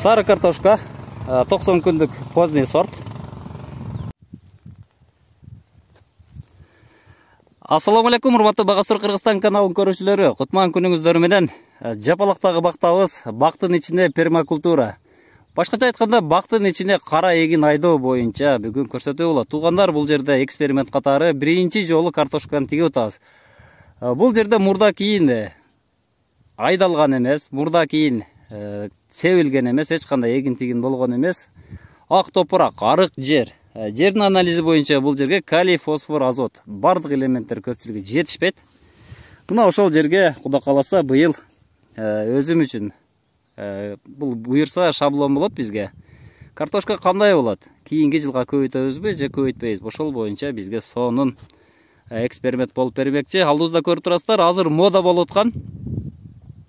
Сары картошка, 90 күндік поздний сорт. Ассаламу алейкум, урматтуу Багастыр Кыргызстан каналын көрүүчүлөрү. Кутман күнүңүздөр менен. Жапалактагы бактабыз бактын ичинде пермакультура. Башкача айтканда, бактын ичине кара эгин айдоо боюнча бүгүн көрсөтүү болот. Туугандар, бул жерде эксперимент катары биринчи жолу картошканы тигип атабыз. Бул жерде мурда кийин айдалган эмес, мурда кийин себилген эмес, эч кандай эгин тигин болгон эмес. Ак топурак, арык жер. Жердин анализи боюнча бул жерге калий, фосфор, азот бардык элементтер көпчүлүгү жетишпейт. Мына ошол жерге Кудай кааласа быйыл өзүм үчүн бул буюрса шаблон болот бизге. Картошка кандай болот? Кийинки жылга көбөйтөбүзбү же көбөйтпөйбүзбү? Ошол боюнча бизге сонун эксперимент болуп бермекчи. Алдыбызда көрүп турасыздар, азыр мода болуп аткан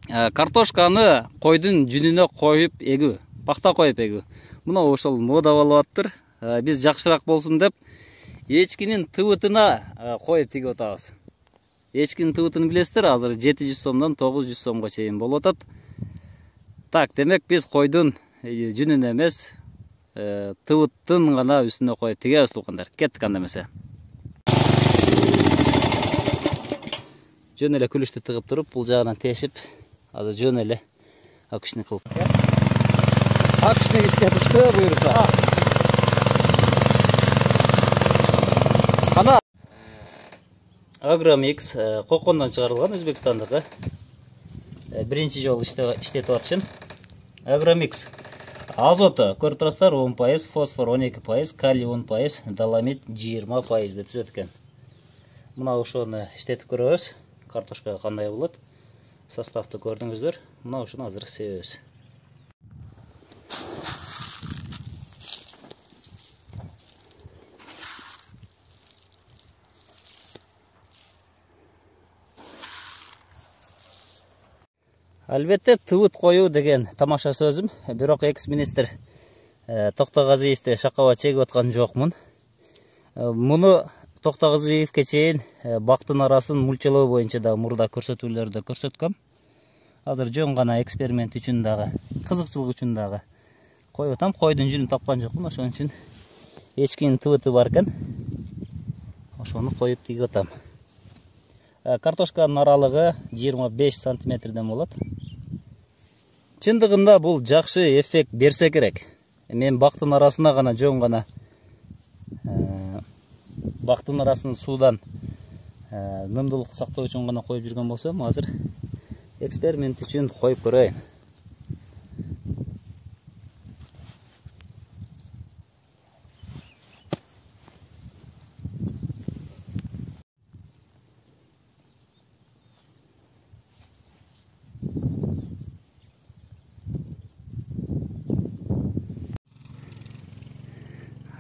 картошканы койдун жүнүнө коюп эгүү, пахта коюп эгүү. Мына ошол мода болуп атыптыр. Biz жакшыраак болсун деп эчкинин тыбытына коюп тигип атабыз. Эчкинин тыбытын билесиздер, азыр 700 сомдон 900 сомго чейин болуп атат. Так, демек биз койдун жүнүнө эмес, тыбыттын гана үстүнө коюп тигебиз туугандар. Кеттик анда эмесе. Жөн эле күлүштү тыгып туруп, бул жагынан тешип, азыр жөн эле акышны кылып. Акышны ишке түштү буюрса. Ана Агромикс кокондон чыгарылган Өзбекстандагы биринчи жолу иштетип атышым. Агромикс азоту көрүп турасыздар 10%, фосфор 12%, калий 10%, доломит 20% деп түзөт экен. Мына ошону иштетип көрөбүз. Картошка кандай болот? Составты көрдүңүздөр. Мына ошону азыр себебиз. Албетте, тыбыт коюу деген тамаша сөзүм, бирок экс-министр Токтогазиевди шакаба чегип аткан жокмун. Муну Токтогазиевке чейин бактын арасын мульчалоо боюнча да мурда көрсөтүүлөрдө көрсөткөм. Азыр жөн гана эксперимент үчүн дагы, кызыкчылык үчүн дагы коюп атам. Койдун жүнүн тапкан жокмун, ошон үчүн эчкинин тыбыты бар экен. Ошону коюп тигип атам. Картошканын аралыгы 25 сантиметрден болот. Чындыгында бул жакшы эффект берсе керек. Мен бактын арасына гана жөн гана бактын арасын суудан нымдуулук сактоо үчүн гана коюп жүргөн болсом, азыр эксперимент үчүн коюп көрөйүн.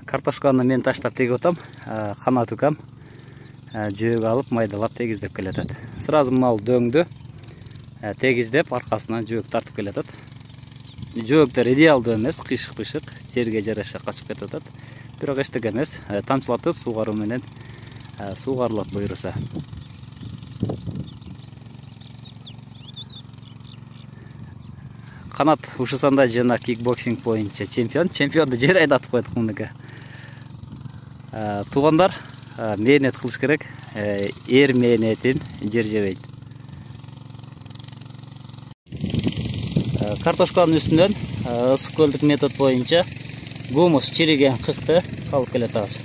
Картошканы мен таштап тегип атам, канат укам жөөг алып майдалап тегиздеп келатат. Сразу мынау дөңдү тегиздеп аркасынан жөөг тартып келатат. Жөөктөр идеалдуу эмес, кыйшык-пыйшык, жерге жараша качып кетатат. Бирок эчтеке эмес, тамчылатып суугаруу менен суугарылат буюрса. Канат ушусанда жана кикбоксинг боюнча чемпионду жер айдатып койдук мунука. Туугандар, мээнет кылыш керек, эр мээнетин жер жебейт. Картошканын үстүнөн ысык көлдүк метод боюнча гумус чириген кыкты салып келатабыз.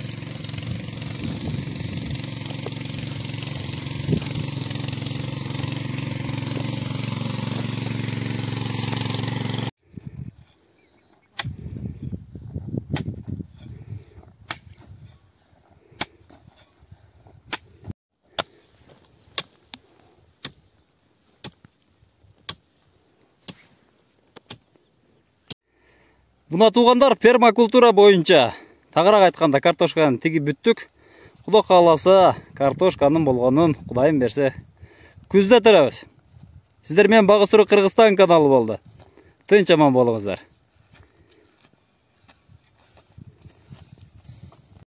Мына туугандар, пермакультура боюнча тагыраак айтканда картошканы тигип бүттүк. Кудай кааласа, картошканын болгонун Кудайым берсе күздө теребиз. Сиздер менен Багастыр Кыргызстан каналы болду. Тынч аман болуңуздар.